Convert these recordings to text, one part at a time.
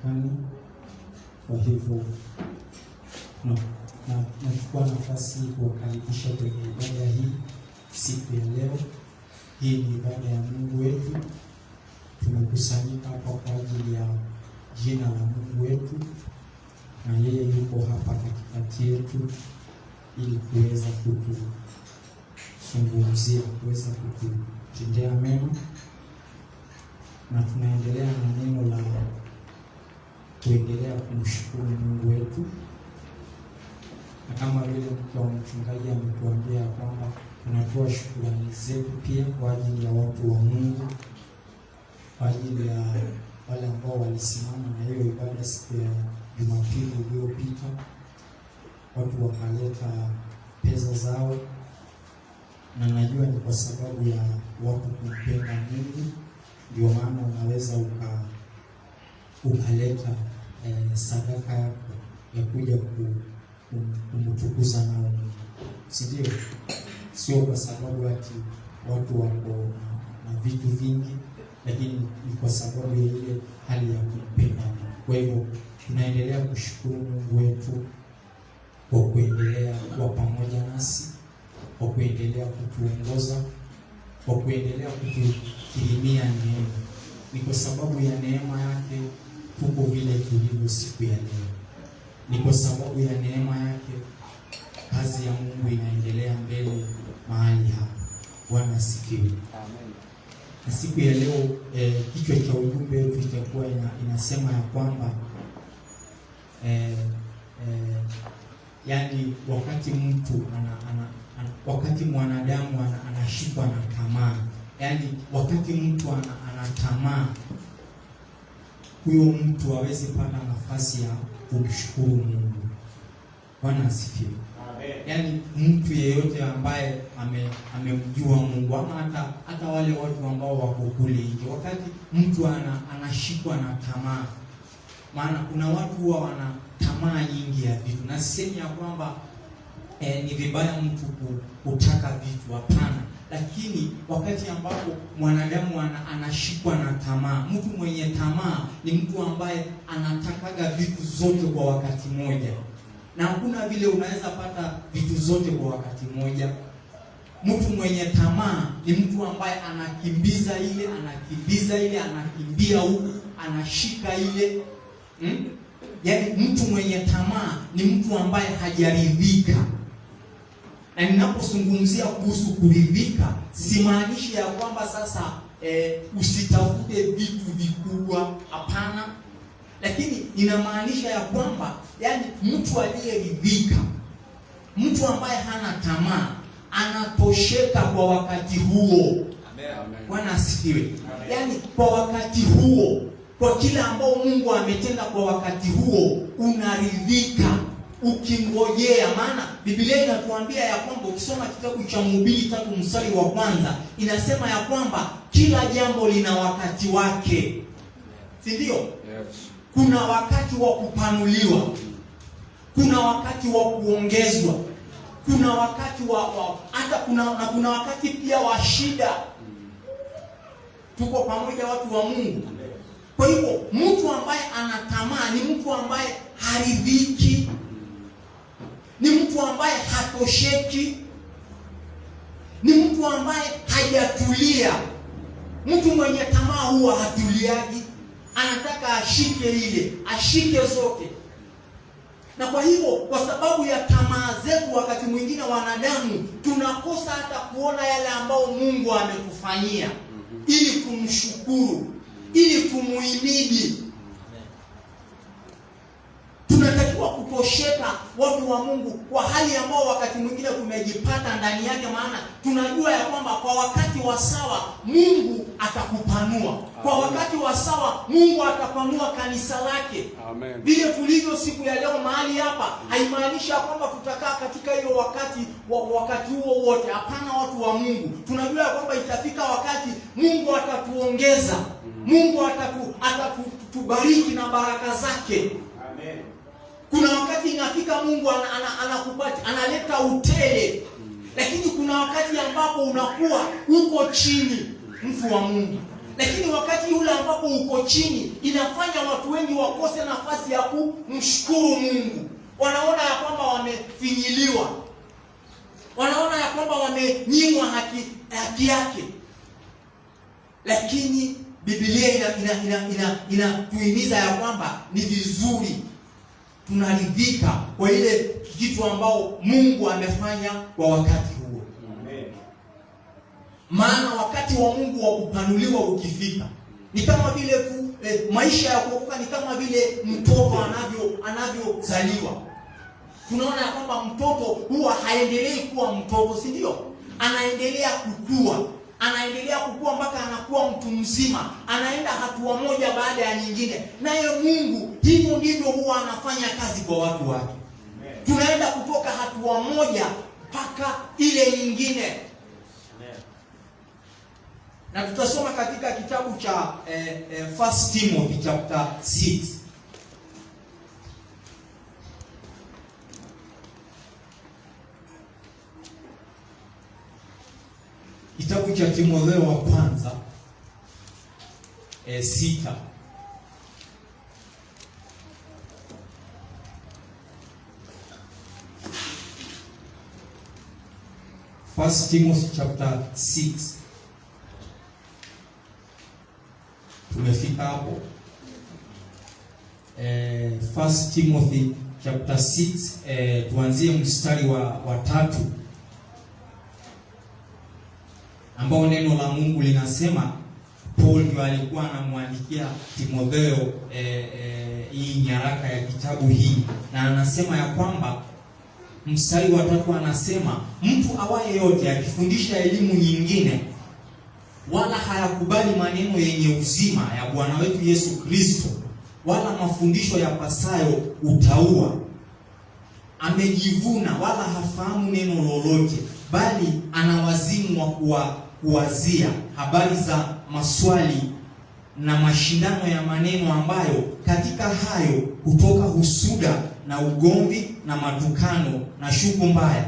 mwakani. Kwa hivyo nachukua nafasi kuwakaribisha kwenye ibada hii siku ya leo. Hii ni ibada ya Mungu wetu. Tumekusanyika hapa kwa ajili ya jina la Mungu wetu, na yeye yuko hapa katikati yetu ili kuweza kutuzungumzia, kuweza kututendea mema. Na tunaendelea na neno la kuendelea kumshukuru Mungu wetu. Na kama vile mke wa mchungaji ametuambia kwamba tunatoa shukrani zetu pia kwa ajili ya watu wa Mungu, kwa ajili ya wale ambao walisimama na hiyo ibada siku ya Jumapili iliyopita. Watu wakaleta pesa zao, na najua ni kwa sababu ya watu kumpenda Mungu. Ndio maana unaweza ukaleta sadaka yako ya kuja kumtukuza nao Mungu, si ndio? Sio kwa sababu ati watu wako na vitu vingi, lakini ni kwa sababu ya ile hali ya kumpenda Mungu. Kwa hivyo tunaendelea kushukuru Mungu wetu kwa kuendelea kuwa pamoja nasi, kwa kuendelea kutuongoza, kwa kuendelea kutukirimia neema. Ni kwa sababu ya neema yake tuko vile tulivyo siku ya leo. Ni kwa sababu ya neema yake kazi ya Mungu inaendelea mbele mahali hapa. Bwana asifiwe. Amen. Na siku ya leo kichwa cha ujumbe wetu kitakuwa inasema ya kwamba yani wakati mtu wakati mwanadamu anashikwa na tamaa, yani wakati mtu ana tamaa, huyo mtu hawezi pata nafasi ya kumshukuru Mungu. Bwana asifiwe. Amen. Yani mtu yeyote ambaye amemjua Mungu, ama hata wale watu ambao wako kule nje, wakati mtu anashikwa na tamaa, maana kuna watu huwa wana tamaa nyingi ya vitu, na sisemi ya kwamba ni vibaya mtu kutaka vitu, hapana. Lakini wakati ambapo mwanadamu anashikwa na tamaa, mtu mwenye tamaa ni mtu ambaye anatakaga vitu zote kwa wakati mmoja, na hakuna vile unaweza pata vitu zote kwa wakati mmoja. Mtu mwenye tamaa ni mtu ambaye anakimbia huku, anashika ile. Yaani mtu mwenye tamaa ni mtu ambaye hajaridhika. Na ninapozungumzia kuhusu kuridhika, simaanishi ya kwamba sasa usitafute vitu vikubwa, hapana. Lakini ninamaanisha ya kwamba yani mtu aliyeridhika, mtu ambaye hana tamaa, anatosheka kwa wakati huo. Amen. Bwana asifiwe. Yani kwa wakati huo, kwa kile ambao Mungu ametenda kwa wakati huo, unaridhika ukingojea. Maana Biblia inatuambia ya kwamba, ukisoma kitabu cha Mhubiri 3 mstari wa kwanza, inasema ya kwamba kila jambo lina wakati wake, si ndio? Yes. Kuna wakati wa kupanuliwa, kuna wakati wa kuongezwa, kuna wakati hata kuna wakati pia wa shida. Tuko pamoja watu wa Mungu. Kwa hivyo mtu ambaye ana tamaa ni mtu ambaye haridhiki, ni mtu ambaye hatosheki, ni mtu ambaye hajatulia. Mtu mwenye tamaa huwa hatuliaji, anataka ashike zote. Na kwa hivyo, kwa sababu ya tamaa zetu, wakati mwingine wanadamu tunakosa hata kuona yale ambao Mungu ametufanyia ili kumshukuru, ili kumuhimidi. Tunatakiwa kutosheka watu wa Mungu kwa hali ambao wakati mwingine tumejipata ndani yake, maana tunajua ya kwamba kwa wakati wa sawa Mungu atakupanua. Kwa wakati wa sawa Mungu atapanua kanisa lake. Amen. Vile tulivyo siku ya leo mahali hapa, haimaanishi kwamba tutakaa katika hiyo wakati huo wote. Hapana, watu wa Mungu. Tunajua ya kwamba itafika wakati Mungu atatuongeza. Mungu atatubariki na baraka zake. Amen. Kuna wakati inafika Mungu anakupata, analeta utele. Lakini kuna wakati ambapo unakuwa uko chini, mtu wa Mungu. Lakini wakati ule ambapo uko chini, inafanya watu wengi wakose nafasi ya kumshukuru Mungu. Wanaona ya kwamba wamefinyiliwa, wanaona ya kwamba wamenyimwa haki yake. Lakini Biblia inatuhimiza ya kwamba ni vizuri tunaridhika kwa ile kitu ambao Mungu amefanya kwa wakati huo. Amen. Maana wakati wa Mungu wa kupanuliwa ukifika, ni kama vile maisha ya kuokoka ni kama vile mtoto anavyozaliwa. Tunaona ya kwamba mtoto huwa haendelei kuwa mtoto, si ndio? Anaendelea kukua. Anaendelea kukua mpaka anakuwa mtu mzima. Anaenda hatua moja baada ya nyingine. Naye Mungu hivyo ndivyo huwa anafanya kazi kwa watu wake. Amen. Tunaenda kutoka hatua moja mpaka ile nyingine. Amen. Na tutasoma katika kitabu cha 1 Timothy chapter 6. Kitabu cha Timotheo wa kwanza 6. 1 Timothy chapter 6. Tumefika hapo. 1 Timothy chapter 6, tuanzie mstari wa 3. Ambao neno la Mungu linasema, Paul ndio alikuwa anamwandikia Timotheo hii nyaraka ya kitabu hii, na anasema ya kwamba mstari wa 3 anasema, mtu awaye yote akifundisha elimu nyingine wala hayakubali maneno yenye uzima ya Bwana wetu Yesu Kristo, wala mafundisho ya pasayo utauwa, amejivuna wala hafahamu neno lolote, bali ana wazimu wa kuwazia habari za maswali na mashindano ya maneno, ambayo katika hayo hutoka husuda na ugomvi na matukano na shuku mbaya.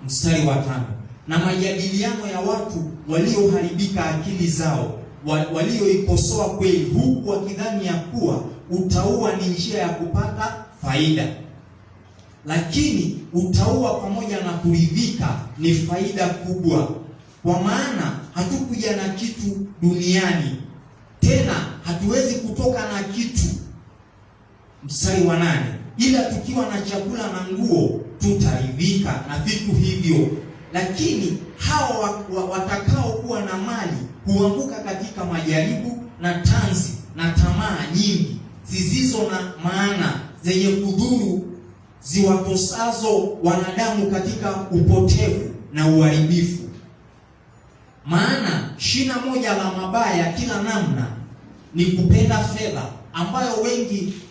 Mstari wa 5, na majadiliano ya watu walioharibika akili zao, walioikosoa kweli, huku wakidhani ya kuwa utauwa ni njia ya kupata faida. Lakini utauwa pamoja na kuridhika ni faida kubwa, kwa maana hatukuja na kitu duniani, tena hatuwezi kutoka na kitu. Mstari wa 8, ila tukiwa na chakula na nguo tutaridhika na vitu hivyo. Lakini hao watakao kuwa na mali huanguka katika majaribu na tanzi na tamaa nyingi zisizo na maana, zenye kudhuru, ziwatosazo wanadamu katika upotevu na uharibifu. Maana shina moja la mabaya kila namna ni kupenda fedha, ambayo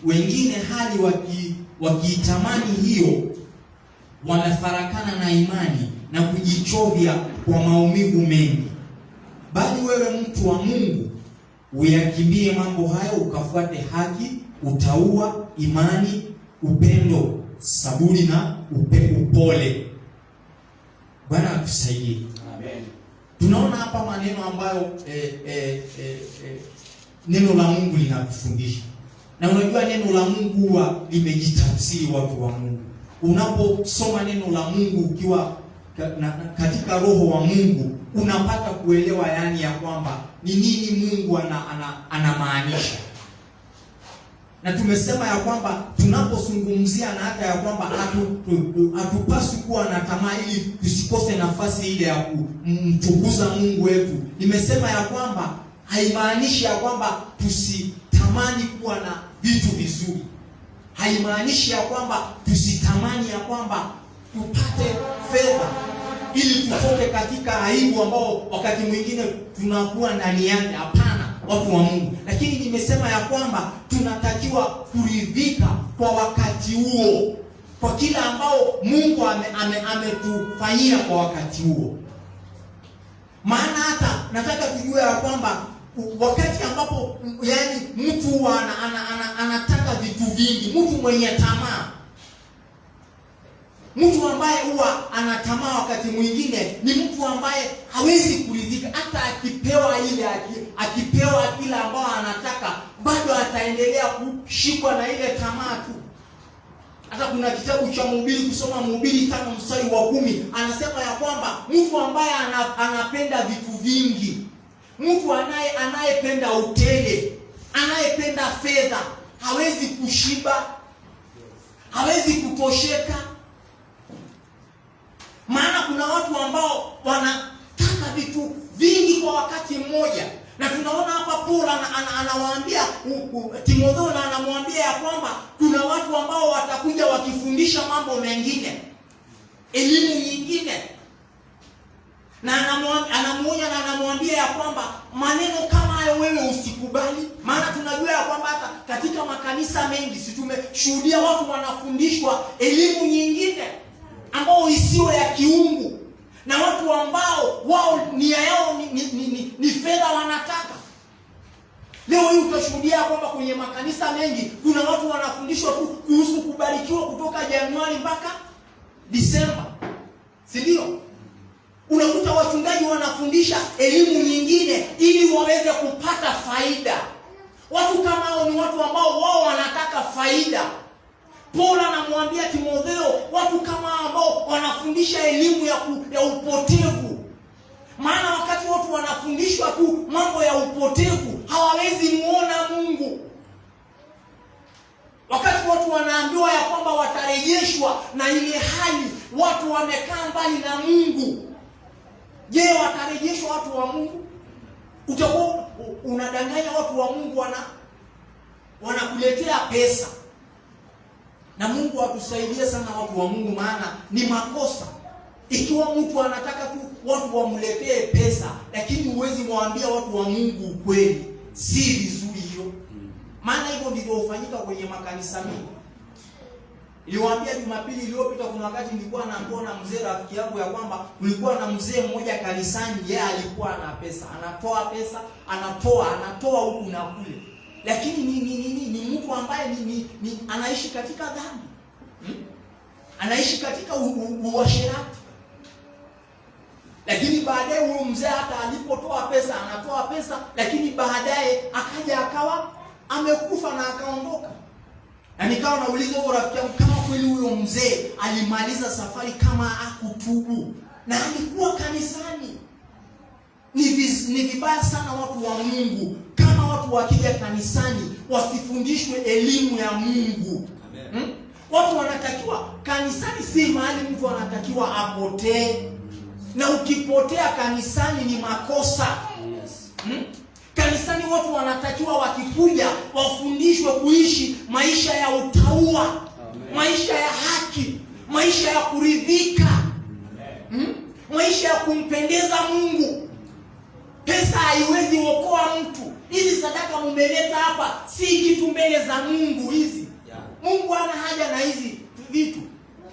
wengine hali wakiitamani hiyo wamefarakana na imani na kujichovya kwa maumivu mengi. Bali wewe mtu wa Mungu, uyakimbie mambo hayo, ukafuate haki, utauwa, imani, upendo, saburi na upole. Bwana atusaidie. Amen. Tunaona hapa maneno ambayo neno la Mungu linatufundisha. Na unajua neno la Mungu huwa limejitafsiri, watu wa Mungu. Unaposoma neno la Mungu ukiwa katika roho wa Mungu, unapata kuelewa yani ya kwamba ni nini Mungu anamaanisha. Na tumesema ya kwamba tunapozungumzia na hata ya kwamba hatupaswi kuwa na tamaa ili tusikose nafasi ile ya kumtukuza Mungu wetu. Nimesema ya kwamba haimaanishi ya kwamba tusitamani kuwa na vitu vizuri. Haimaanishi ya kwamba tusitamani ya kwamba tupate fedha ili tutoke katika aibu ambao wakati mwingine tunakuwa ndani yake. Hapana, watu wa Mungu. Lakini nimesema ya kwamba tunatakiwa kuridhika kwa wakati huo, kwa kila ambao Mungu ametufanyia kwa wakati huo. Maana hata nataka tujue ya kwamba wakati ambapo yani mtu anataka vitu vingi, mtu mwenye tamaa, Mtu ambaye huwa anatamaa wakati mwingine ni mtu ambaye hawezi kuridhika. Hata akipewa kile ambao anataka, bado ataendelea kushikwa na ile tamaa tu. Hata kuna kitabu cha Mhubiri, kusoma Mhubiri 5:10, anasema ya kwamba mtu ambaye anapenda vitu vingi, mtu anayependa utele, anayependa fedha, hawezi kushiba, hawezi kutosheka. Maana kuna watu ambao wanataka vitu vingi kwa wakati mmoja. Na tunaona hapa Paulo anawaambia Timotheo, na anamwambia ya kwamba kuna watu ambao watakuja wakifundisha mambo mengine, elimu nyingine. Na anamuonya na anamwambia ya kwamba maneno kama hayo wewe usikubali. Maana tunajua ya kwamba hata katika makanisa mengi si tumeshuhudia watu wanafundishwa elimu nyingine ambao isiyo ya kiungu, na watu ambao wao nia yao ni fedha wanataka. Leo hii utashuhudia kwamba kwenye makanisa mengi kuna watu wanafundishwa tu kuhusu kubarikiwa kutoka Januari mpaka Disemba. Si ndio? Unakuta wachungaji wanafundisha elimu nyingine ili waweze kupata faida. Watu kama hao ni watu ambao wao wanataka faida. Paulo anamwambia Timotheo, watu kama ambao wanafundisha elimu ya upotevu. Maana wakati watu wanafundishwa tu mambo ya upotevu, hawawezi muona Mungu. Wakati watu wanaambiwa ya kwamba watarejeshwa, na ile hali watu wamekaa mbali na Mungu, je, watarejeshwa watu wa Mungu? Utakuwa unadanganya watu wa Mungu, wanakuletea pesa. Na Mungu atusaidie sana watu wa Mungu, maana ni makosa ikiwa mtu anataka tu watu wamletee pesa, lakini huwezi mwambia watu wa Mungu ukweli. Si vizuri hiyo. Maana hivyo ndivyo hufanyika kwenye makanisa mengi. Niliwaambia Jumapili iliyopita, kuna wakati nilikuwa naambiwa na mzee rafiki yangu ya kwamba kulikuwa na mzee mmoja kanisani, yeye alikuwa na pesa, anatoa pesa, anatoa huku na kule. Lakini ni mtu ambaye anaishi katika dhambi. Anaishi katika uasherati. Lakini baadaye huyo mzee hata alipotoa pesa, anatoa pesa, lakini baadaye akaja akawa amekufa na akaondoka. Na nikawa nauliza huyo rafiki yangu kama kweli huyo mzee alimaliza safari kama hakutubu na alikuwa kanisani. Ni vibaya sana watu wa Mungu kama watu wakija kanisani wasifundishwe elimu ya Mungu. Amen. Watu wanatakiwa kanisani, si mahali mtu anatakiwa apotee. Na ukipotea kanisani ni makosa. Yes. Kanisani watu wanatakiwa wakikuja wafundishwe kuishi maisha ya utauwa. Amen. Maisha ya haki, maisha ya kuridhika. Maisha ya kumpendeza Mungu. Pesa haiwezi kuokoa mtu. Hizi sadaka mmeleta hapa si kitu mbele za Mungu hizi. Yeah. Mungu hana haja na hizi vitu.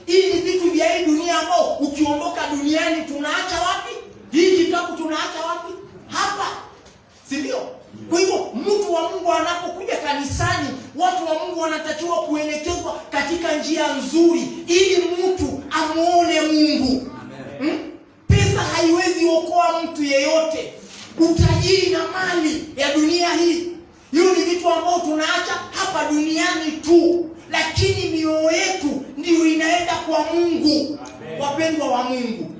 Hivi vitu vya hii dunia ambao ukiondoka duniani tunaacha wapi? Hii kitabu tunaacha wapi? Hapa. Si ndio? Kwa hivyo mtu wa Mungu anapokuja kanisani, watu wa Mungu wanatakiwa kuelekezwa katika njia nzuri ili mtu amuone Mungu. Amen. Pesa haiwezi okoa mtu yeyote. Utajiri na mali ya dunia hii, hiyo ni vitu ambao tunaacha hapa duniani tu, lakini mioyo yetu ndio inaenda kwa Mungu. Amen. Wapendwa wa Mungu.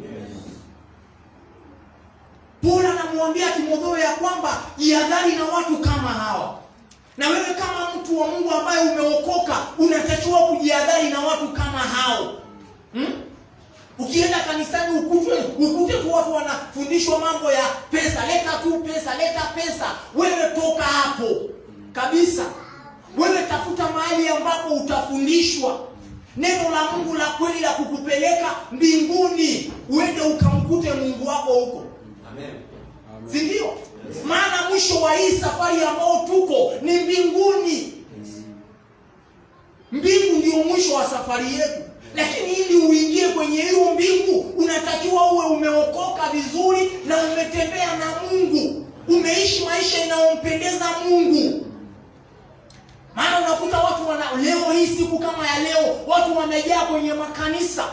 Paulo anamwambia Timotheo ya kwamba jihadhari na watu kama hawa. Na wewe kama mtu wa Mungu ambaye umeokoka, unatakiwa kujihadhari na watu kama hao. Ukienda kanisani ukute tu watu wanafundishwa mambo ya pesa, leta tu pesa, leta pesa. Wewe toka hapo kabisa. Wewe tafuta mahali ambapo utafundishwa neno la Mungu la kweli la kukupeleka mbinguni, uende ukamkute Mungu wako huko. Amen. Si ndio? Yes. Maana mwisho wa hii safari ambao tuko ni mbinguni. Yes. Mbingu ndio mwisho wa safari yetu. Lakini ili uingie kwenye hiyo mbingu, unatakiwa uwe umeokoka vizuri na umetembea na Mungu. Umeishi maisha inayompendeza Mungu. Maana unakuta watu leo hii siku kama ya leo, watu wamejaa kwenye makanisa.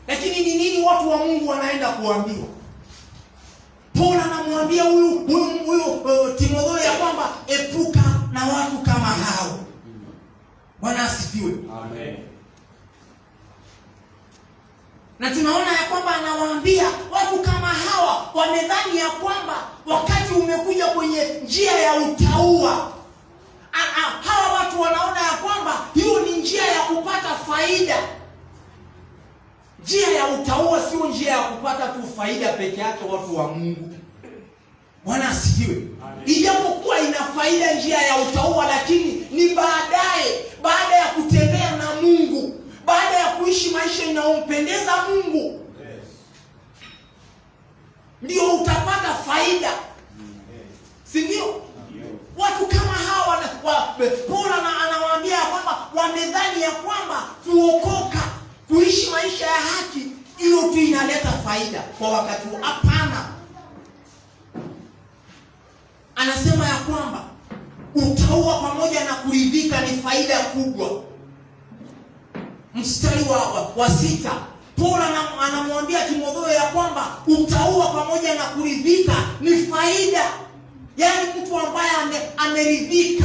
Lakini ni nini watu wa Mungu wanaenda kuambiwa? Paulo anamwambia huyu Timotheo ya kwamba epuka na watu kama hao. Bwana asifiwe. Amen. Na tunaona ya kwamba anawaambia watu kama hawa wamedhani ya kwamba wakati umekuja kwenye njia ya utauwa. Hawa watu wanaona ya kwamba hiyo ni njia ya kupata faida. Njia ya utauwa sio njia ya kupata tu faida peke yake, watu wa Mungu. Bwana asifiwe. Ijapokuwa ina faida njia ya utauwa, lakini ni baada ya kutembea na Mungu, baada ya kuishi maisha inayompendeza Mungu, ndio utapata faida. Si ndio? Watu kama hawa Paulo anawaambia kwamba wamedhani ya kwamba kuokoka, kuishi maisha ya haki, hiyo tu inaleta faida kwa wakati huu. Hapana. Anasema ya kwamba utauwa pamoja na kuridhika ni faida kubwa. Mstari wa 6, Paulo anamwambia Timotheo ya kwamba utauwa pamoja na kuridhika ni faida. Yaani mtu ambaye ameridhika,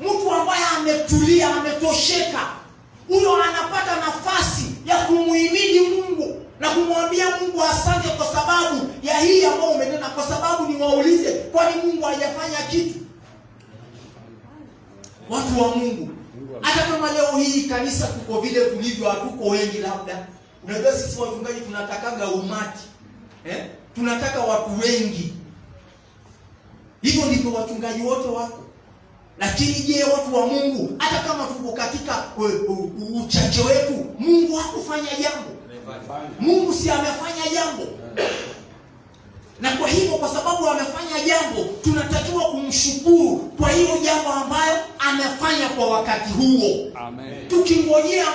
mtu ambaye ametulia, ametosheka, huyo anapata nafasi ya kumuhimidi Mungu na kumwambia Mungu asante kwa sababu ya hii ambayo umetenda. Kwa sababu niwaulize, kwani Mungu hajafanya kitu? Watu wa Mungu, hata kama leo hii kanisa tuko vile tulivyo, hatuko wengi labda. Unajua sisi wachungaji tunatakaga umati. Tunataka watu wengi. Hivyo ndivyo wachungaji wote wako. Lakini je, watu wa Mungu, hata kama tuko katika uchache wetu, Mungu hakufanya jambo? Mungu si amefanya jambo? Na kwa hivyo, kwa sababu amefanya jambo, tunatakiwa kumshukuru kwa hiyo jambo ambayo amefanya kwa wakati huo. Amen. Tukingojea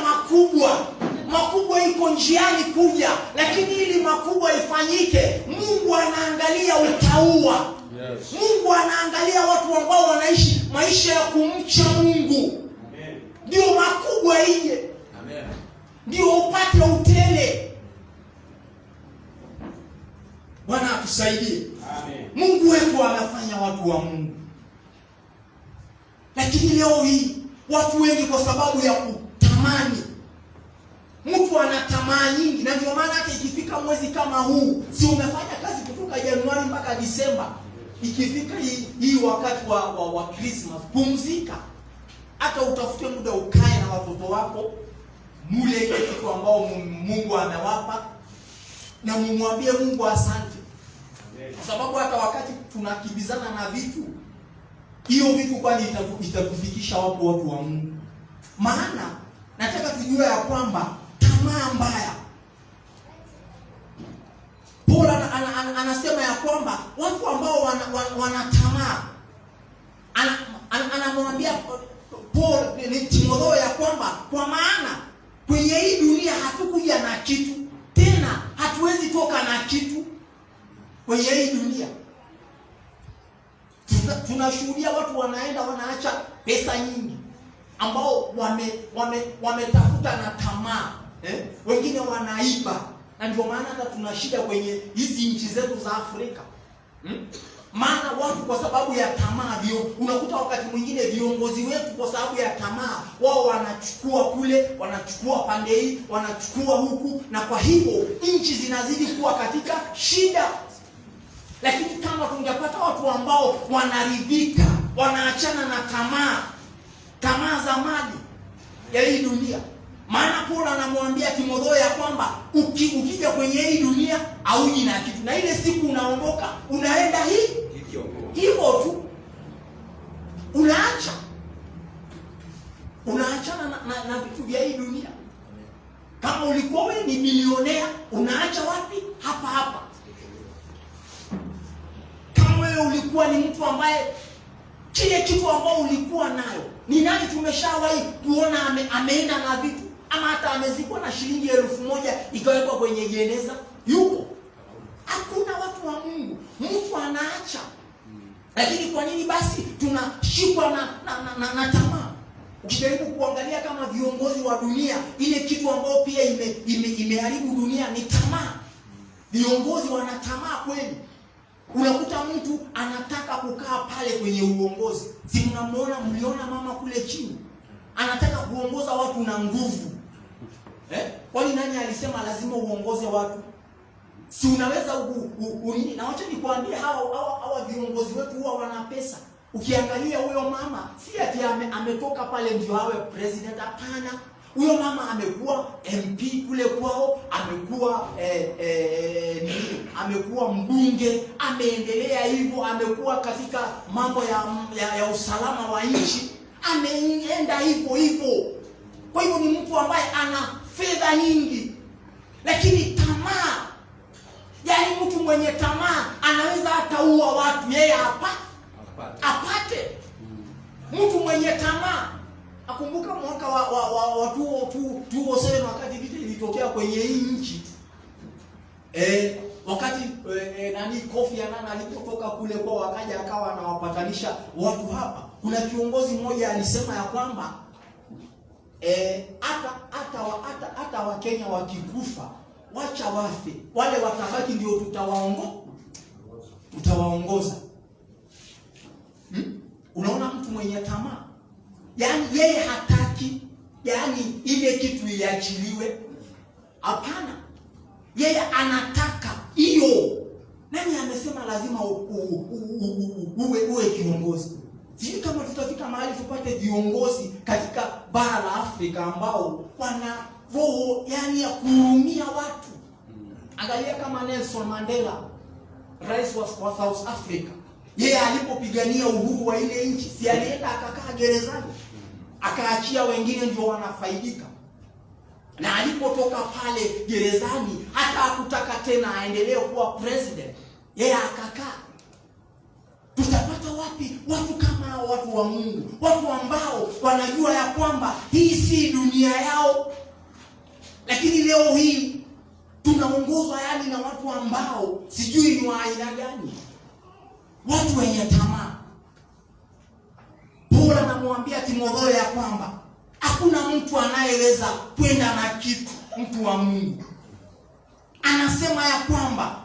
makubwa iko njiani kuja, lakini ili makubwa ifanyike, Mungu anaangalia utauwa. Yes. Mungu anaangalia watu ambao wanaishi maisha ya kumcha Mungu. Amen. Ndio makubwa ije. Amen. Ndio upate utele. Bwana atusaidie. Amen. Mungu wetu anafanya watu wa Mungu. Lakini leo hii watu wengi kwa sababu ya kutamani, mtu ana tamaa nyingi, na ndio maana hata ikifika mwezi kama huu, si umefanya kazi kutoka Januari mpaka Disemba, ikifika hii wakati wa Christmas, pumzika. Hata utafute muda ukae na watoto wako, mule ile kitu ambao Mungu amewapa, na mumwambie Mungu asante. Kwa sababu hata wakati tunakimbizana na vitu, hiyo vitu kwani itakufikisha watu wa Mungu. Maana nataka tujue ya kwamba tamaa mbaya, Paulo anasema ya kwamba watu ambao wana tamaa, anamwambia Paulo ni Timotheo ya kwamba kwa maana kwenye hii dunia hatukuja na kitu, tena hatuwezi toka na kitu kwenye hii dunia. Tunashuhudia watu wanaacha pesa nyingi ambao wametafuta na tamaa. Wengine wanaiba. Na ndio maana hata tuna shida kwenye hizi nchi zetu za Afrika. Maana watu kwa sababu ya tamaa, unakuta wakati mwingine viongozi wetu kwa sababu ya tamaa, wao wanachukua kule, wanachukua pande hii, wanachukua huku, na kwa hivyo nchi zinazidi kuwa katika shida. Lakini kama tungepata watu ambao wanaridhika, wanaachana na tamaa za mali ya hii dunia. Maana Paulo anamwambia Timotheo ya kwamba ukija kwenye hii dunia hauji na kitu, na ile siku unaondoka unaenda hivyo tu, unaachana na vitu vya hii dunia. Kama ulikuwa wewe ni milionea, unaacha wapi? Hapa. Kama wewe ulikuwa ni mtu ambaye kile kitu ambao ulikuwa nayo, ni nani tumeshawahi kuona ameenda na vitu, ama hata amezikwa na shilingi 1000 ikawekwa kwenye jeneza? Yuko? Hakuna. Watu wa Mungu, mtu anaacha. Lakini kwa nini basi tunashikwa na tamaa? Ukijaribu kuangalia kama viongozi wa dunia, ile kitu ambayo pia imeharibu dunia ni tamaa. Viongozi wana tamaa kweli. Unakuta mtu anataka kukaa pale kwenye uongozi. Si mliona mama kule chini? Anataka kuongoza watu na nguvu. Kwani nani alisema lazima uongoze watu? Si unaweza na wacha nikwambie hawa viongozi wetu huwa wana pesa. Ukiangalia huyo mama si ati ametoka pale ndio awe president, hapana. Huyo mama amekuwa MP kule kwao, amekuwa mbunge, ameendelea hivyo, amekuwa katika mambo ya usalama wa nchi, ameenda hivyo. Kwa hiyo ni mtu ambaye ana fedha nyingi. Lakini tamaa, yaani mtu mwenye tamaa anaweza hata ua watu yeye apate. Mtu mwenye tamaa, akumbuka mwaka wa 2007 wakati vita ilitokea kwenye hii nchi. Wakati Kofi Annan alipotoka kule kwa wakaja akawa anawapatanisha watu hapa. Kuna kiongozi mmoja alisema ya kwamba hata Wakenya wakikufa wacha wafe, wale watabaki ndio tutawaongoza. Unaona mtu mwenye tamaa, yaani yeye hataki ile kitu iachiliwe. Hapana, yeye anataka hiyo. Nani amesema lazima uwe kiongozi? Sisi kama tutafika mahali tupate viongozi katika bara la Afrika ambao wana roho ya kuhurumia watu. Angalia kama Nelson Mandela, rais wa South Africa. Yeye alipopigania uhuru wa ile nchi, si alienda akakaa gerezani, akaachia wengine ndio wanafaidika. Na alipotoka pale gerezani, hata hakutaka tena aendelee kuwa president, yeye akakaa. Tutapata wapi watu kama watu wa Mungu, watu ambao wanajua ya kwamba hii si dunia yao? Lakini leo hii tunaongozwa na watu ambao sijui ni wa aina gani, watu wenye tamaa. Paulo anamwambia Timotheo ya kwamba hakuna mtu anayeweza kwenda na kitu, mtu wa Mungu. Anasema ya kwamba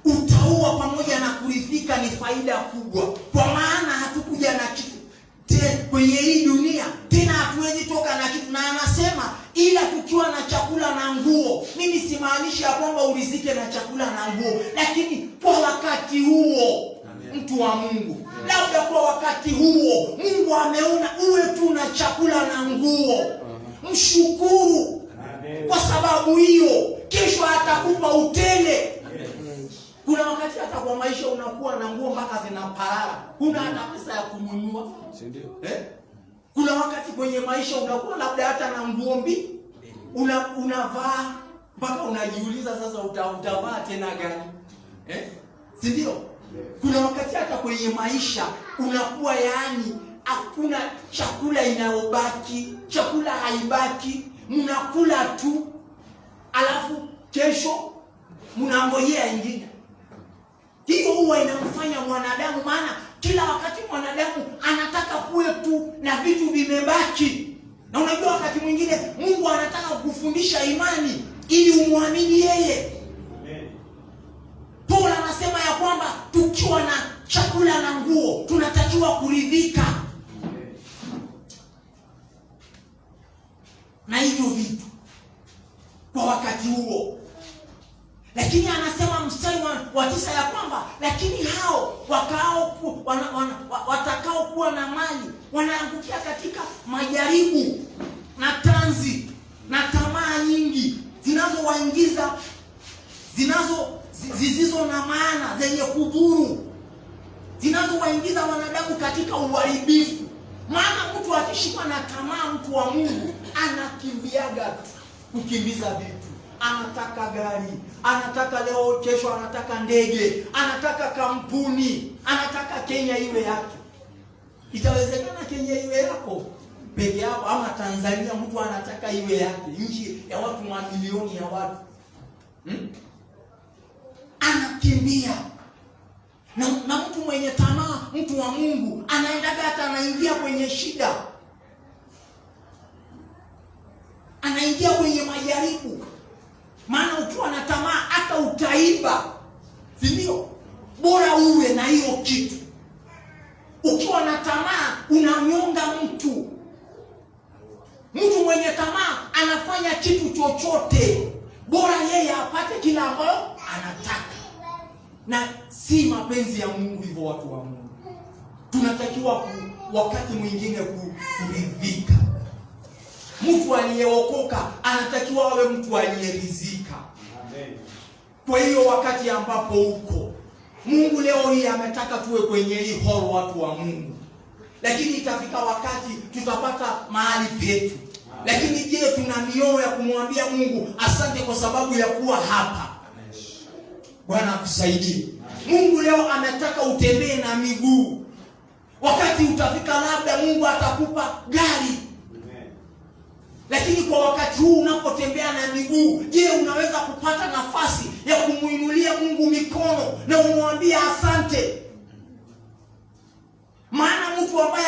utaua pamoja na kuridhika ni faida kubwa, kwa maana hatukuja na kitu kwenye hii dunia, tena hatuwezi toka na kitu. Na anasema ila tukiwa na chakula na nguo. Mimi simaanishi ya kwamba urizike na chakula na nguo, lakini kwa wakati huo, mtu wa Mungu, labda kwa wakati huo Mungu ameona uwe tu na chakula na nguo, mshukuru. Kwa sababu hiyo kesho atakupa utele. Kuna wakati hata kwa maisha unakuwa na nguo mpaka zinaparara, huna hata pesa ya kununua. Kuna wakati kwenye maisha unakuwa labda hata na nguo mbili unavaa mpaka unajiuliza sasa utavaa tena gani? Si ndio? Kuna wakati hata kwenye maisha unakuwa hakuna chakula inayobaki, chakula haibaki, mnakula tu, alafu kesho mnangojea ingine. Hiyo huwa inamfanya mwanadamu, maana kila wakati mwanadamu anataka kuwe tu na vitu vimebaki. Na unajua wakati mwingine Mungu anataka kukufundisha imani ili umwamini yeye. Paulo anasema ya kwamba tukiwa na chakula na nguo tunatakiwa kuridhika na hivyo vitu kwa wakati huo. Lakini anasema mstari wa 9 ya kwamba lakini hao watakao kuwa na mali wanaangukia katika majaribu na tanzi na tamaa nyingi zinazowaingiza zisizo na maana, zenye kudhuru, zinazowaingiza wanadamu katika uharibifu. Maana mtu akishikwa na tamaa, mtu wa Mungu, anakimbiaga tu kukimbiza vitu. Anataka gari, anataka leo, kesho anataka ndege, anataka kampuni, anataka Kenya iwe yake. Itawezekana Kenya iwe yako peke yako, ama Tanzania mtu anataka iwe yake, nchi ya watu mamilioni ya watu. Anakimbia. Na mtu mwenye tamaa, mtu wa Mungu, anaendaga hata anaingia kwenye shida, anaingia kwenye majaribu. Maana ukiwa na tamaa hata utaiba, si ndio? Bora uwe na hiyo kitu. Ukiwa na tamaa unanyonga mtu. Mtu mwenye tamaa anafanya kitu chochote, bora yeye apate kila ambayo anataka. Na si mapenzi ya Mungu hivyo, watu wa Mungu. Tunatakiwa wakati mwingine kuridhika. Mtu aliyeokoka anatakiwa awe mtu aliyeridhika. Amen. Kwa hiyo wakati ambapo uko, Mungu leo hii ametaka tuwe kwenye hii hall, watu wa Mungu. Lakini itafika wakati tutapata mahali petu. Lakini je, tuna mioyo ya kumwambia Mungu asante kwa sababu ya kuwa hapa? Bwana akusaidie. Mungu leo ametaka utembee na miguu. Wakati utafika labda Mungu atakupa gari. Lakini kwa wakati huu unapotembea na miguu, je, unaweza kupata nafasi ya kumuinulia Mungu mikono na umwambie asante? Maana mtu ambaye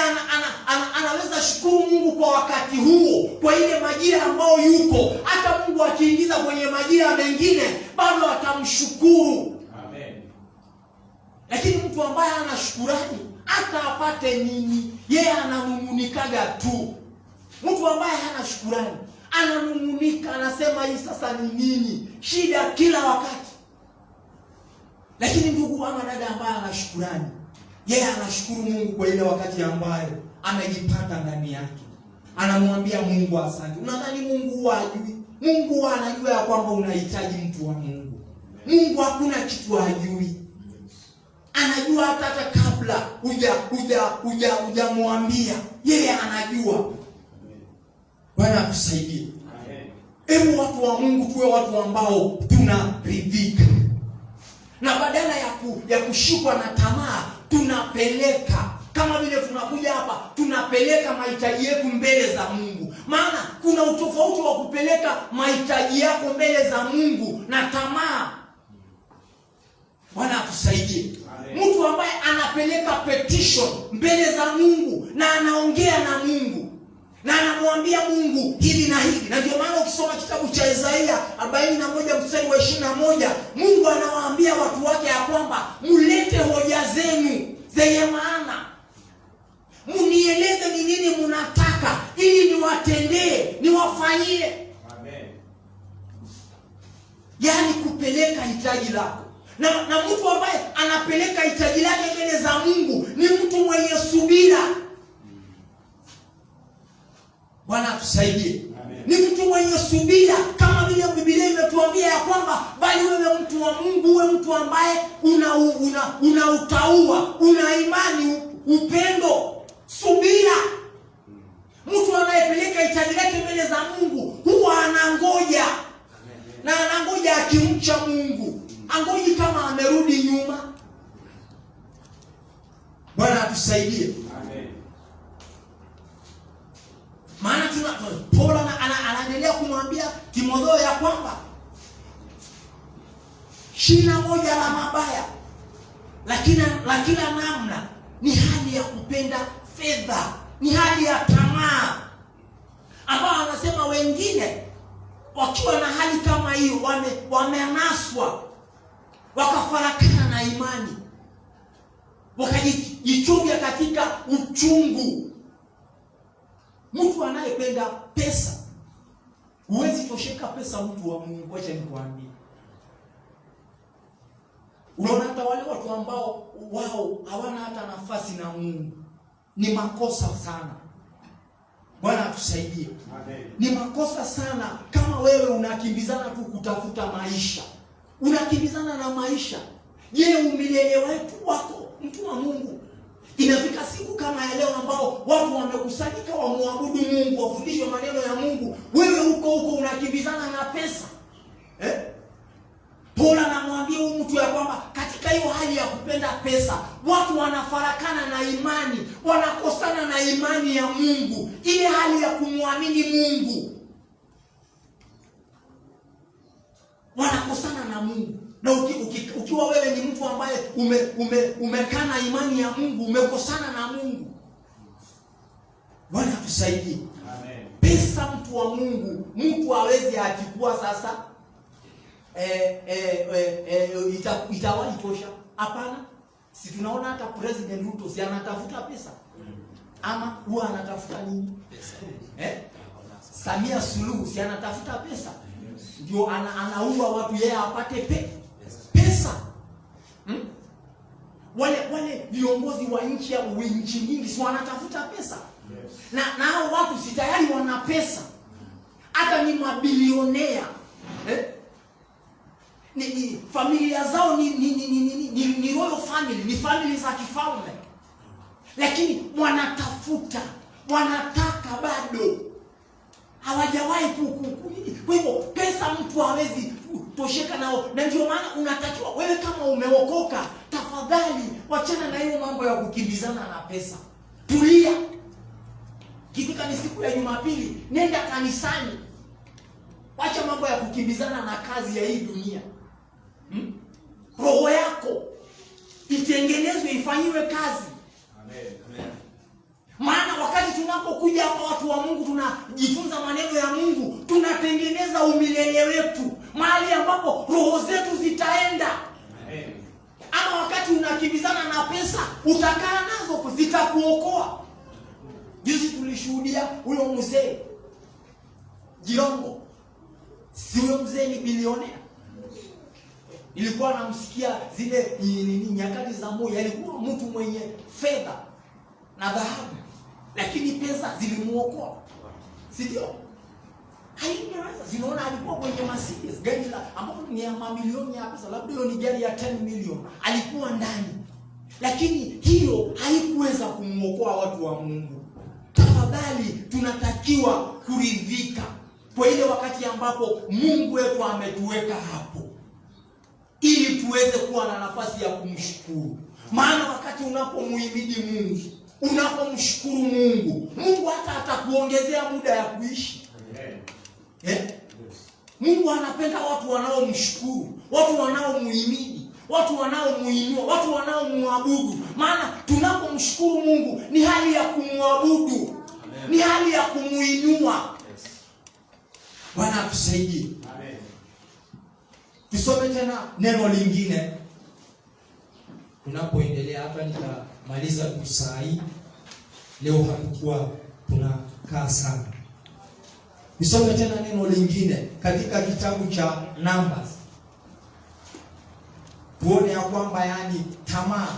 anaweza shukuru Mungu kwa wakati huo, kwa ile majira ambayo yuko, hata Mungu akiingiza kwenye majira mengine bado atamshukuru. Amen. Lakini mtu ambaye ana shukrani, hata apate nini, yeye ananungunikaga tu. Mtu ambaye hana shukrani ananungunika, anasema hii sasa ni nini, shida kila wakati. Lakini ndugu ama dada ambaye ana shukrani, yeye anashukuru Mungu kwa ile wakati ambayo amejipata ndani yake. Anamwambia Mungu asante. Unadhani Mungu huwa hajui? Mungu huwa anajua ya kwamba unahitaji mtu wa Mungu. Mungu hakuna kitu hajui. Anajua hata kabla hujamwambia, yeye anajua. Bwana akusaidie. Amen. Hebu watu wa Mungu tuwe watu ambao tunaridhika. Na badala ya kushikwa na tamaa, tunapeleka, kama vile tunakuja hapa, tunapeleka mahitaji yetu mbele za Mungu. Maana kuna utofauti wa kupeleka mahitaji yako mbele za Mungu na tamaa. Bwana atusaidie. Mtu ambaye anapeleka petition mbele za Mungu na anaongea na Mungu na anamwambia Mungu hili na hili. Na ndio maana ukisoma kitabu cha Isaia 41 mstari wa 21, Mungu anawaambia watu wake ya kwamba mulete hoja zenu zenye maana. Munieleze ni nini mnataka ili niwatendee, niwafanyie. Amen. Yaani kupeleka hitaji lako. Na mtu ambaye anapeleka hitaji lake mbele za Mungu ni mtu mwenye subira. Bwana atusaidie. Ni mtu mwenye subira, kama vile Biblia imetuambia ya kwamba bali wewe mtu wa Mungu, uwe mtu ambaye una utaua, una imani, upendo, subira. Mtu anayepeleka hitaji lake mbele za Mungu huwa anangoja. Na anangoja akimcha Mungu. Angoji kama amerudi nyuma. Bwana atusaidie. Amen. Maana Paulo anaendelea kumwambia Timotheo ya kwamba shina moja la mabaya la kila namna ni hali ya kupenda fedha, ni hali ya tamaa, ambao anasema wengine wakiwa na hali kama hiyo wamenaswa, wakafarakana na imani, wakajichunga katika uchungu. Mtu anayependa pesa, huwezi tosheka pesa, mtu wa Mungu. Acha nikwambie, unaona hata wale watu ambao wao hawana hata nafasi na Mungu, ni makosa sana. Bwana atusaidie. Amen. Ni makosa sana kama wewe unakimbizana tu kutafuta maisha. Unakimbizana na maisha. Je, umilele wetu wako, mtu wa Mungu? Inafika siku kama ya leo ambao watu wamekusanyika wamwabudu Mungu, wafundishwe maneno ya Mungu, wewe huko unakimbizana na pesa. Paulo anamwambia huyu mtu ya kwamba katika hiyo hali ya kupenda pesa, watu wanafarakana na imani, wanakosana na imani ya Mungu, ile hali ya kumwamini Mungu. Wanakosana na Mungu. Na ukiwa wewe ni mtu ambaye umekana imani ya Mungu, umekosana na Mungu, Bwana atusaidie. Amen. Pesa, mtu wa Mungu, mtu hawezi achukua sasa itawahi tosha. Hapana. Si tunaona hata President Ruto si anatafuta pesa? Ama huwa anatafuta nini? Pesa. Samia Suluhu si anatafuta pesa? Ndio anaua watu yeye apate pesa. Wale viongozi wa nchi au nchi nyingi si wanatafuta pesa? Na hao watu si tayari wana pesa. Hata ni mabilionea. Ni familia zao ni royal family, ni family za kifalme. Lakini wanatafuta, wanataka bado. Hawajawahi kwa hivyo pesa mtu hawezi tosheka nao. Na ndio maana unatakiwa wewe kama umeokoka, tafadhali wachana na hiyo mambo ya kukimbizana na pesa. Tulia. Kifika ni siku ya Jumapili, nenda kanisani. Acha mambo ya kukimbizana na kazi ya hii dunia. Roho yako itengenezwe, ifanyiwe kazi. Amen. Maana wakati tunapokuja hapa watu wa Mungu, tunajifunza maneno ya Mungu, tunatengeneza umilele wetu, mahali ambapo roho zetu zitaenda. Amen. Ama wakati unakimbizana na pesa, utakaa nazo, zitakuokoa. Juzi tulishuhudia huyo mzee Jirongo. Si huyo mzee ni bilionea? Ilikuwa namsikia zile nyakati za Moi, alikuwa mtu mwenye fedha na dhahabu, lakini pesa zilimuokoa. Si ndio? Haingeweza. Zinaona alikuwa kwenye Mercedes, gari la ambapo ni ya mamilioni ya pesa, labda hiyo ni gari ya 10 million, alikuwa ndani. Lakini hiyo haikuweza kumuokoa watu wa Mungu. Tafadhali tunatakiwa kuridhika kwa ile wakati ambapo Mungu wetu ametuweka hapo, ili tuweze kuwa na nafasi ya kumshukuru. Maana wakati unapomuhimidi Mungu, unapomshukuru Mungu, Mungu hata atakuongezea muda ya kuishi. Mungu anapenda watu wanaomshukuru, watu wanaomuhimidi, watu wanaomuinua, watu wanaomuabudu. Maana tunapomshukuru Mungu ni hali ya kumwabudu, ni hali ya kumuinua. Bwana atusaidie. Amen. Tusome tena neno lingine. Tunapoendelea hapa nitamaliza tu saa hii. Leo hatukuwa tunakaa sana. Tusome tena neno lingine katika kitabu cha Numbers. Tuone ya kwamba tamaa,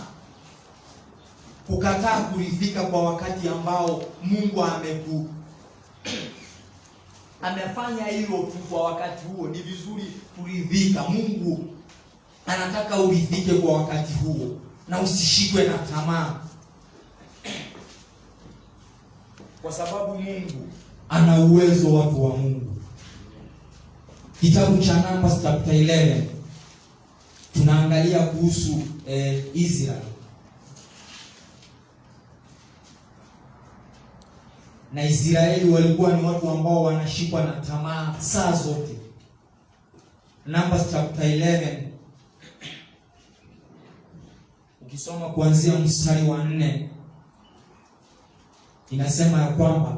kukataa kuridhika kwa wakati ambao Mungu amefanya hilo tu kwa wakati huo. Ni vizuri kuridhika. Mungu anataka uridhike kwa wakati huo na usishikwe na tamaa, kwa sababu Mungu ana uwezo. Watu wa Mungu, kitabu cha Numbers chapter 11 tunaangalia kuhusu Israeli. Na Israeli walikuwa ni watu ambao wanashikwa na tamaa saa zote. Numbers chapter 11 ukisoma kuanzia mstari wa 4 inasema ya kwamba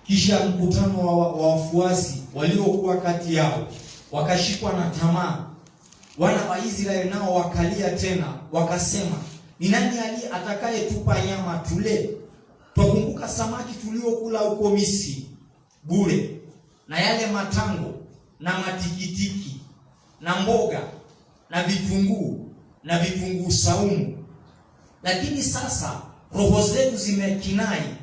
kisha mkutano wa wafuasi waliokuwa kati yao wakashikwa na tamaa. Wana wa Israeli nao wakalia tena, wakasema, ni nani atakayetupa nyama tule? Twakumbuka samaki tuliokula huko Misri bure, na yale matango na matikitiki na mboga na vitunguu saumu. Lakini sasa roho zetu zimekinai,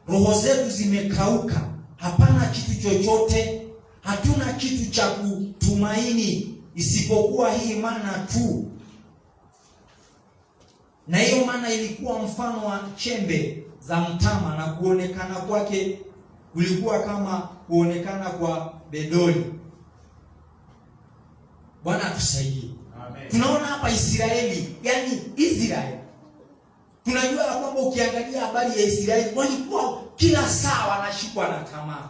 roho zetu zimekauka, hapana kitu chochote, hatuna kitu cha kutumaini isipokuwa hii mana tu. Na hiyo mana ilikuwa mfano wa chembe za mtama, na kuonekana kwake kulikuwa kama kuonekana kwa bedoli. Bwana atusaidie. Amen. Tunaona hapa Israeli, Israeli. Tunajua ya kwamba ukiangalia habari ya Israeli, walikuwa kila saa wanashikwa na tamaa.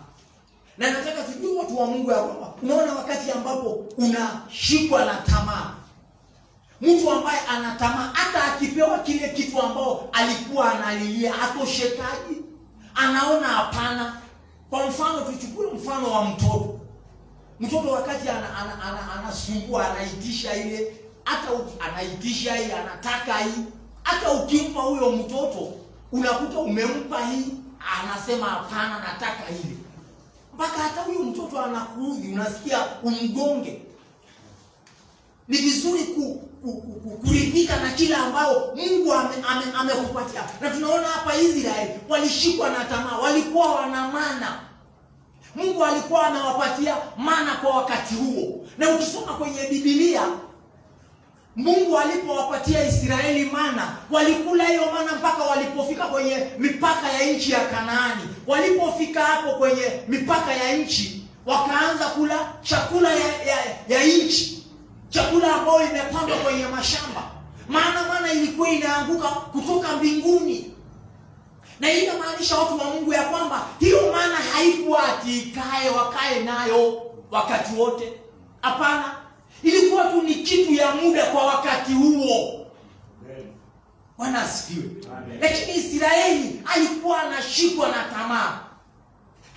Na nataka tujue watu wa Mungu ya kwamba unaona wakati ambapo unashikwa na tamaa. Mtu ambaye ana tamaa hata akipewa kile kitu ambao alikuwa analilia hatoshekaji. Anaona hapana. Kwa mfano tuchukue mfano wa mtoto. Mtoto wakati anasumbua, anaitisha ile, hata anaitisha hii, anataka hii. Hata ukimpa huyo mtoto, unakuta umempa hii, anasema hapana, nataka ile. Mpaka hata huyo mtoto anakuudhi, unasikia umgonge. Ni vizuri kuridhika na kila ambao Mungu amekupatia. Na tunaona hapa Israeli walishikwa na tamaa, walikuwa wana mana. Mungu alikuwa anawapatia mana kwa wakati huo. Na ukisoma kwenye Biblia, Mungu alipowapatia Israeli mana, walikula hiyo mana mpaka walipofika kwenye mipaka ya nchi ya Kanaani. Walipofika hapo kwenye mipaka ya nchi, wakaanza kula chakula ya nchi. Chakula ambayo imepandwa kwenye mashamba. Maana ilikuwa inaanguka kutoka mbinguni. Na hii inamaanisha watu wa Mungu ya kwamba hiyo maana haikuwa ati wakae nayo wakati wote. Hapana. Ilikuwa tu ni kitu ya muda kwa wakati huo. Bwana asifiwe. Lakini Israeli alikuwa anashikwa na tamaa.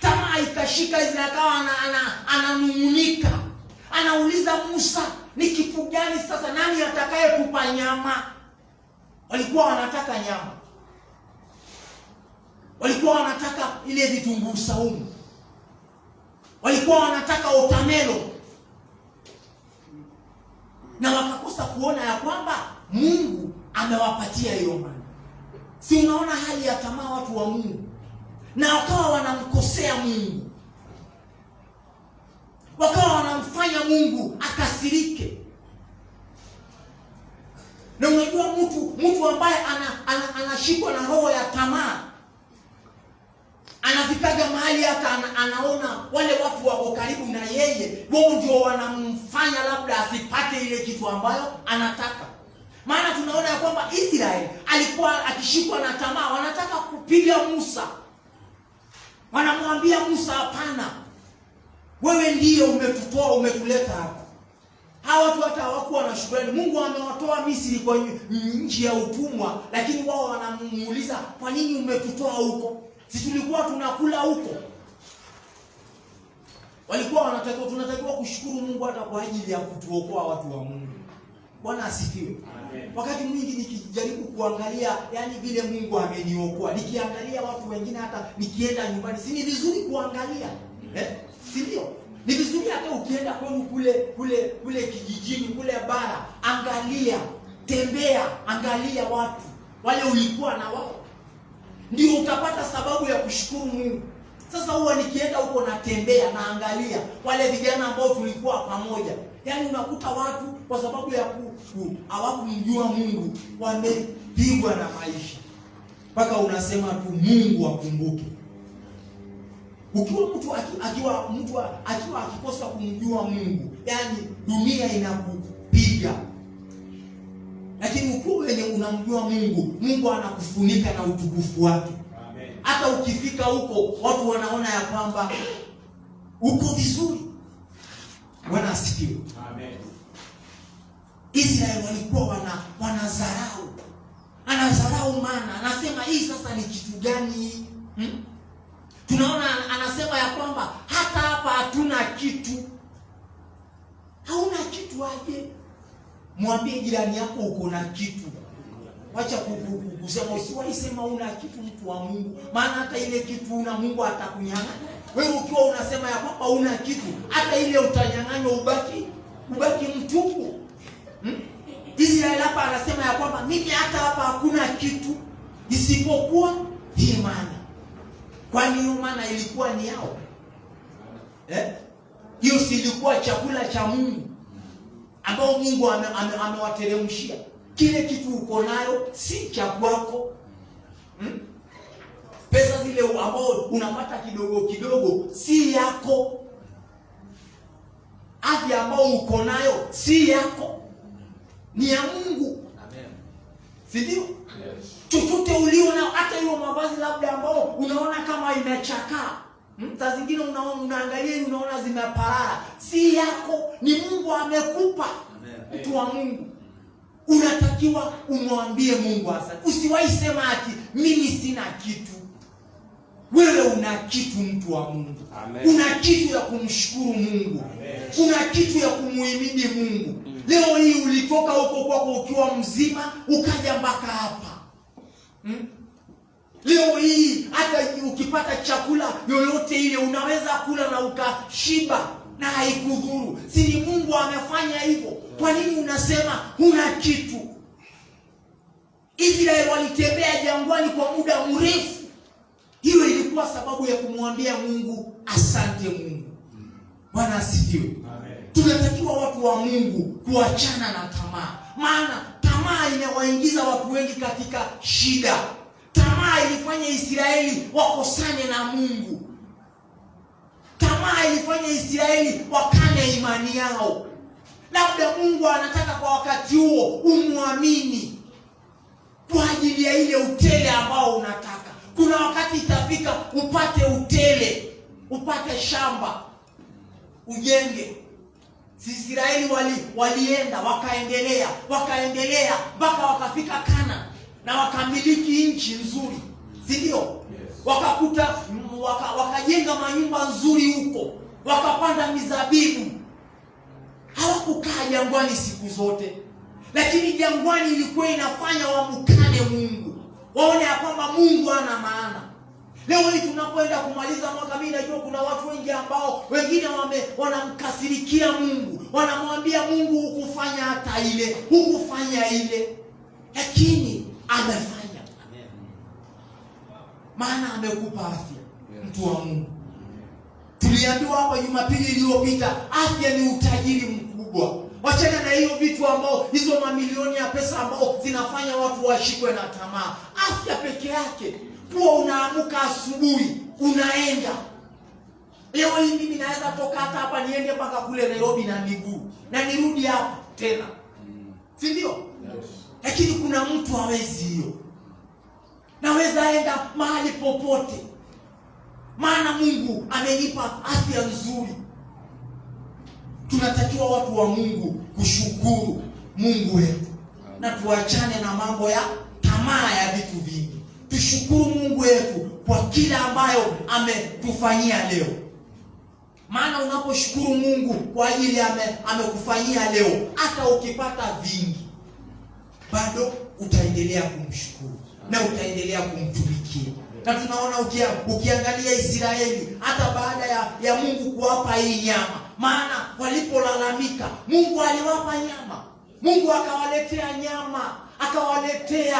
Tamaa ikashika Israeli, akawa ananung'unika. Anauliza Musa, ni kitu gani sasa, nani atakayetupa nyama? Walikuwa wanataka nyama. Walikuwa wanataka ile vitunguu saumu. Walikuwa wanataka otamelo. Na wakakosa kuona ya kwamba Mungu amewapatia hiyo mana. Si unaona hali ya tamaa watu wa Mungu? Na wakawa wanamkosea Mungu. Wakawa wanamfanya Mungu akasirike. Na unajua mtu ambaye anashikwa na roho ya tamaa, anafikaga mahali hata anaona wale watu wako karibu na yeye, wao ndio wanamfanya labda asipate ile kitu ambayo anataka. Maana tunaona ya kwamba Israeli alikuwa akishikwa na tamaa, wanataka kupiga Musa. Wanamwambia Musa, hapana, wewe ndiye umetutoa, umetuleta hapa. Hawa watu hata hawakuwa na shukrani. Mungu amewatoa Misri kwa nchi ya utumwa, lakini wao wanamuuliza, kwa nini umetutoa huko? Si tulikuwa tunakula huko? Walikuwa tunatakiwa kushukuru Mungu hata kwa ajili ya kutuokoa watu wa Mungu. Bwana asifiwe. Amen. Wakati mwingi nikijaribu kuangalia vile Mungu ameniokoa, nikiangalia watu wengine, hata nikienda nyumbani, si ni vizuri kuangalia? Si ndio? Ni vizuri hata ukienda kwenu kule kijijini, kule bara, angalia, tembea, angalia watu wale ulikuwa na wao. Ndio utapata sababu ya kushukuru Mungu. Sasa huwa nikienda huko natembea, naangalia wale vijana ambao tulikuwa pamoja. Unakuta watu kwa sababu ya hawakumjua Mungu wamepigwa na maisha. Mpaka unasema tu Mungu akumbuke. Ukiwa mtu akiwa akikosa kumjua Mungu, dunia inakupiga. Lakini ukiwa wenye unamjua Mungu, Mungu anakufunika na utukufu wake. Amen. Hata ukifika huko, watu wanaona ya kwamba uko vizuri. Bwana asifiwe. Amen. Israeli walikuwa wanadharau. Anadharau maana, anasema hii sasa ni kitu gani? Tunaona anasema ya kwamba hata hapa hatuna kitu. Hauna kitu aje? Mwambie jirani yako uko na kitu. Wacha kusema usiwaisema una kitu, mtu wa Mungu. Maana hata ile kitu una, Mungu atakunyang'anya. Wewe ukiwa unasema ya kwamba una kitu, hata ile utanyang'anywa, ubaki mtupu. Israeli hapa anasema ya kwamba mimi hata hapa hakuna kitu isipokuwa hii mana. Kwani hiyo mana ilikuwa ni yao? Hiyo si ilikuwa chakula cha Mungu ambao Mungu amewateremshia? Kile kitu uko nayo si cha kwako. Pesa zile ambao unapata kidogo kidogo si yako. Afya ambao uko nayo si yako, ni ya Mungu. Amen. Si ndio? Yes. Chochote ulio na, hata hiyo mavazi labda ambao unaona kama inachakaa, Saa zingine unaangalia unaona zimeparara. Si yako, ni Mungu amekupa. Mtu wa Mungu, unatakiwa umwambie Mungu asante. Usiwahi sema ati mimi sina kitu. Wewe una kitu, mtu wa Mungu. Amen. Una kitu ya kumshukuru Mungu. Amen. Una kitu ya kumuhimidi Mungu. Leo hii ulitoka huko kwako ukiwa mzima ukaja mpaka hapa. Leo hii hata ukipata chakula yoyote ile unaweza kula na ukashiba na haikudhuru. Si Mungu amefanya hivyo? Kwa nini unasema huna kitu? Israeli walitembea jangwani kwa muda mrefu. Hiyo ilikuwa sababu ya kumwambia Mungu asante Mungu. Bwana asifiwe. Amen. Tunatakiwa watu wa Mungu kuachana na tamaa. Maana tamaa inawaingiza watu wengi katika shida. Tamaa ilifanya Israeli wakosane na Mungu. Tamaa ilifanya Israeli wakane imani yao. Labda Mungu anataka kwa wakati huo umwamini kwa ajili ya ile utele ambao unataka. Kuna wakati itafika upate utele, upate shamba, ujenge. Israeli walienda, wakaendelea mpaka wakafika Kana na wakamiliki nchi nzuri. Si ndio? Yes. Wakakuta wakajenga manyumba nzuri huko, wakapanda mizabibu. Hawakukaa jangwani siku zote. Lakini jangwani ilikuwa inafanya wamkane Mungu. Waone ya kwamba Mungu hana maana. Leo hii tunapoenda kumaliza mwaka, mimi najua kuna watu wengi ambao wengine wanamkasirikia Mungu. Wanamwambia Mungu hukufanya hata ile, hukufanya ile. Lakini amefanya. Maana amekupa afya, mtu wa Mungu. Tuliambiwa hapa Jumapili iliyopita, afya ni utajiri mkubwa. Wachana na hiyo vitu ambao, hizo mamilioni ya pesa ambao zinafanya watu washikwe na tamaa. Afya peke yake. Kuwa unaamka asubuhi, unaenda. Leo hii mimi naweza toka hata hapa niende mpaka kule Nairobi na miguu na nirudi hapa tena. Si ndio? Yes. Lakini kuna mtu hawezi hiyo. Naweza enda mahali popote. Maana Mungu amenipa afya nzuri. Tunatakiwa watu wa Mungu kushukuru Mungu wetu. Na tuachane na mambo ya tamaa ya vitu vingi. Tushukuru Mungu wetu kwa kila ambayo ametufanyia leo. Maana unaposhukuru Mungu kwa ajili amekufanyia leo, hata ukipata vingi, bado utaendelea kumshukuru na utaendelea kumtumikia. Na tunaona ukiangalia Israeli, hata baada ya Mungu kuwapa hii nyama, maana walipolalamika, Mungu aliwapa nyama. Mungu akawaletea nyama, akawaletea.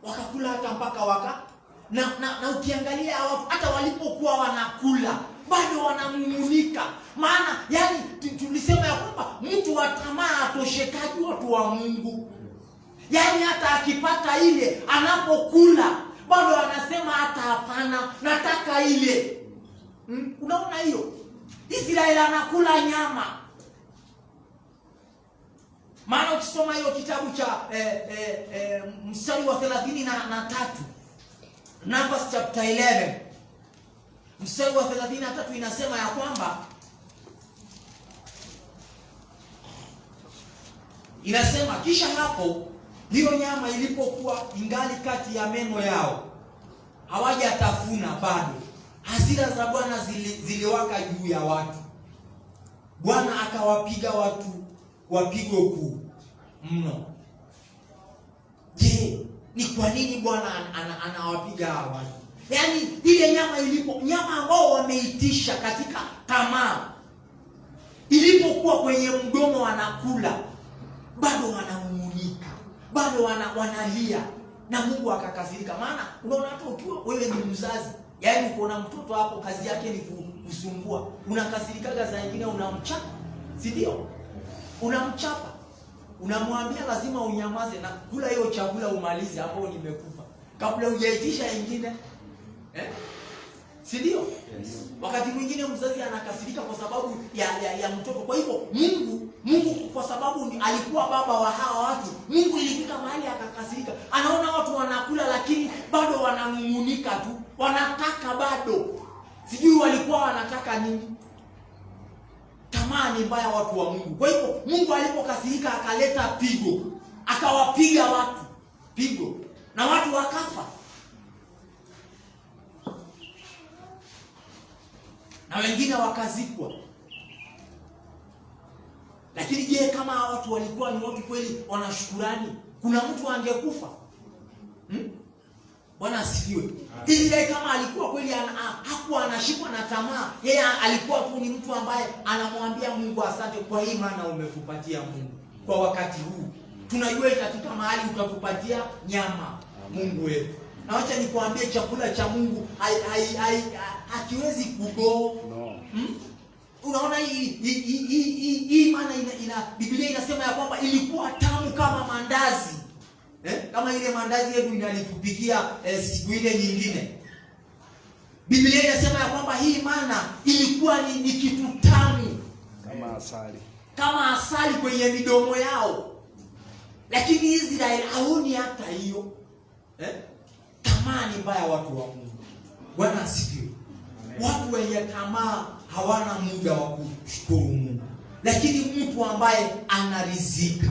Wakakula hata mpaka na ukiangalia hata walipokuwa wanakula, bado wanamumunika. Maana yani tulisema ya kwamba mtu wa tamaa atoshekaji watu wa Mungu. Yani hata akipata ile, anapokula bado anasema hata hapana, nataka ile. Unaona hiyo? Israeli anakula nyama. Maana ukisoma hiyo kitabu cha mstari wa 33, Numbers chapter 11, mstari wa 33 inasema ya kwamba, inasema kisha hapo hiyo nyama ilipokuwa ingali kati ya meno yao, hawajatafuna bado, hasira za Bwana ziliwaka juu ya watu. Bwana akawapiga watu wapigo kuu mno. Je, ni kwa nini Bwana anawapiga hawa watu? Yaani ile nyama ambao wameitisha katika tamaa, ilipokuwa kwenye mdomo wanakula, bado wanamumunika, bado wanalia, na Mungu akakasirika. Maana unaona hata ukiwa wewe ni mzazi, yaani uko na mtoto hapo, kazi yake ni kusumbua, unakasirikaga za nyingine, unamchapa, si ndio? Unamchapa, unamwambia lazima unyamaze na kula hiyo chakula umalize ambao nimekupa, kabla hujaitisha nyingine. Si ndio? Yes. Wakati mwingine mzazi anakasirika kwa sababu ya mtoto. Kwa hivyo Mungu kwa sababu alikuwa baba wa hawa watu, Mungu ilifika mahali akakasirika. Anaona watu wanakula lakini bado wananung'unika tu, wanataka bado. Sijui walikuwa wanataka nini. Tamaa ni mbaya, watu wa Mungu. Kwa hivyo Mungu alipokasirika akaleta pigo, akawapiga watu pigo, na watu wakafa. Na wengine wakazikwa. Lakini je, kama watu walikuwa ni watu kweli wana shukrani, kuna mtu angekufa? Bwana asifiwe. Israeli kama alikuwa kweli hakuwa anashikwa na tamaa, yeye alikuwa tu ni mtu ambaye anamwambia Mungu asante kwa hii maana umetupatia Mungu. Kwa wakati huu tunajua itafika mahali utatupatia nyama, Mungu wetu. Na acha nikwambie, chakula cha Mungu hakiwezi kugo. Unaona hii maana Biblia inasema ya kwamba ilikuwa tamu kama mandazi. Kama ile mandazi yetu inalitupikia siku ile nyingine. Biblia inasema ya kwamba hii maana ilikuwa ni kitu tamu kama asali kwenye midomo yao. Lakini Israeli haoni hata hiyo. Tamaa ni mbaya, watu wa Mungu. Bwana asifiwe. Watu wenye tamaa hawana muda wa kushukuru Mungu. Lakini mtu ambaye anaridhika,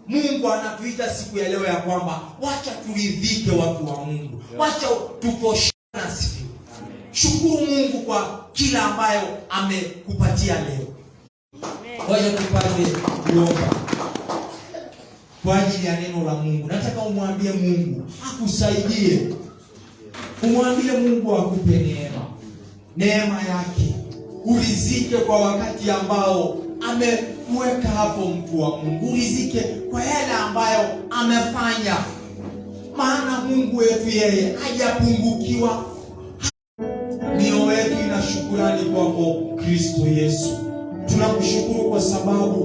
Mungu anatuita siku ya leo ya kwamba wacha turidhike, watu wa Mungu. Wacha tuposhane. Asifiwe. Shukuru Mungu kwa kila ambayo amekupatia leo. Wacha tupate kuomba kwa ajili ya neno la Mungu. Nataka umwambie Mungu akusaidie. Umwambie Mungu akupe neema yake. Urizike kwa wakati ambao amekuweka hapo, mtu wa Mungu. Urizike kwa yale ambayo amefanya. Maana Mungu wetu yeye hajapungukiwa. Mioyo yetu ina shukrani kwako Kristo Yesu. Tunakushukuru kwa sababu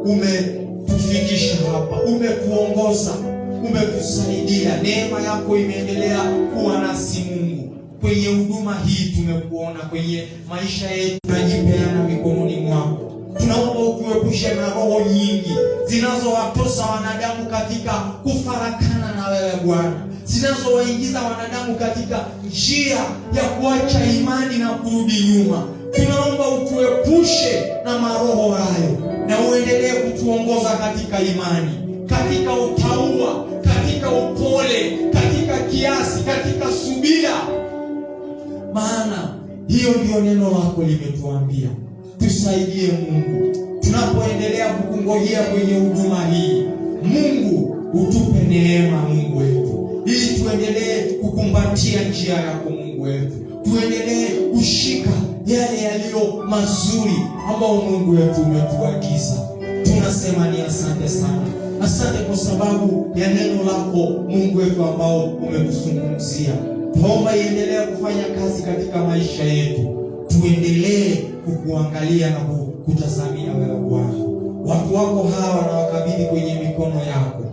umetufikisha hapa, umetuongoza, umetusaidia. Neema yako imeendelea kuwa nasi Mungu. Kwenye huduma hii tumekuona, kwenye maisha yetu tunajipeana mikononi mwako. Tunaomba utuepushe na roho nyingi zinazowatosa wanadamu katika kufarakana na wewe Bwana, zinazowaingiza wanadamu katika njia ya kuacha imani na kurudi nyuma. Tunaomba utuepushe na maroho hayo, na uendelee kutuongoza katika imani, katika utauwa, katika upole, katika kiasi, katika subira. Maana hiyo ndio neno lako limetuambia. Tusaidie Mungu, tunapoendelea kukungojea kwenye huduma hii. Mungu, utupe neema Mungu wetu, ili tuendelee kukumbatia njia yako Mungu wetu. Tuendelee kushika yale yaliyo mazuri ambayo Mungu wetu umetuagiza. Tunasema ni asante sana. Asante kwa sababu ya neno lako Mungu wetu ambao umetuzungumzia. Tuomba iendelee kufanya kazi katika maisha yetu. Tuendelee kukuangalia na kutazamia wewe Bwana. Watu wako hawa na wakabidhi kwenye mikono yako.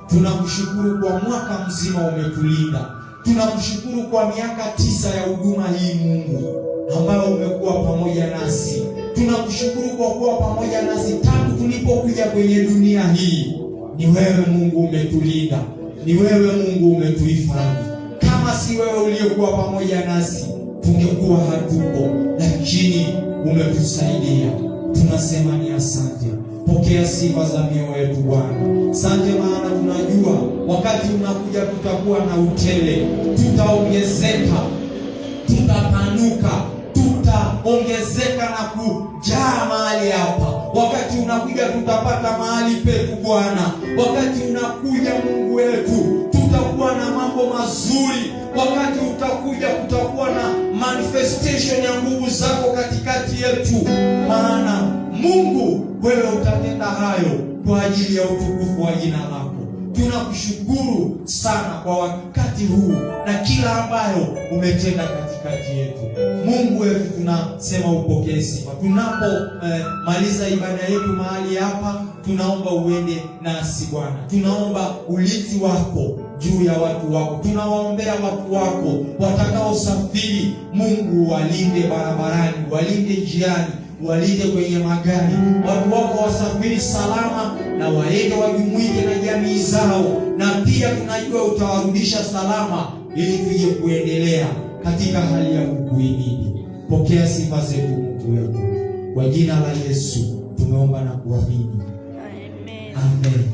Tunakushukuru kwa mwaka mzima umetulinda. Tunakushukuru kwa miaka 9 ya huduma hii Mungu, ambayo umekuwa pamoja nasi. Tunakushukuru kwa kuwa pamoja nasi tangu tulipokuja kwenye dunia hii. Ni wewe Mungu umetulinda. Ni wewe Mungu umetuhifadhi. Kama si wewe uliyekuwa pamoja nasi, tungekuwa hatupo, lakini umetusaidia. Tunasema ni asante. Pokea sifa za mioyo yetu Bwana. Asante, maana tunajua wakati unakuja tutakuwa na utele, tutaongezeka, tutapanuka, tutaongezeka na kujaa mahali hapa. Wakati unakuja tutapata mahali petu Bwana. Wakati unakuja Mungu wetu tutakuwa na mambo mazuri. Wakati utakuja kutakuwa na manifestation ya nguvu zako katikati yetu. Maana Mungu, wewe utatenda hayo kwa ajili ya utukufu wa jina lako. Tunakushukuru sana kwa wakati huu na kila ambayo umetenda katikati yetu. Mungu wetu, tunasema upokee sifa. Tunapomaliza ibada yetu mahali hapa, tunaomba uende nasi Bwana. Tunaomba ulinzi wako juu ya watu wako. Tunawaombea watu wako watakaosafiri. Mungu, walinde barabarani, walinde njiani, walinde kwenye magari. Watu wako wasafiri salama na waende wajumuike na jamii zao, na pia tunajua utawarudisha salama ili tuje kuendelea katika hali ya kukuhimidi. Pokea sifa zetu Mungu wetu. Kwa jina la Yesu tumeomba na kuamini. Amen. Amen.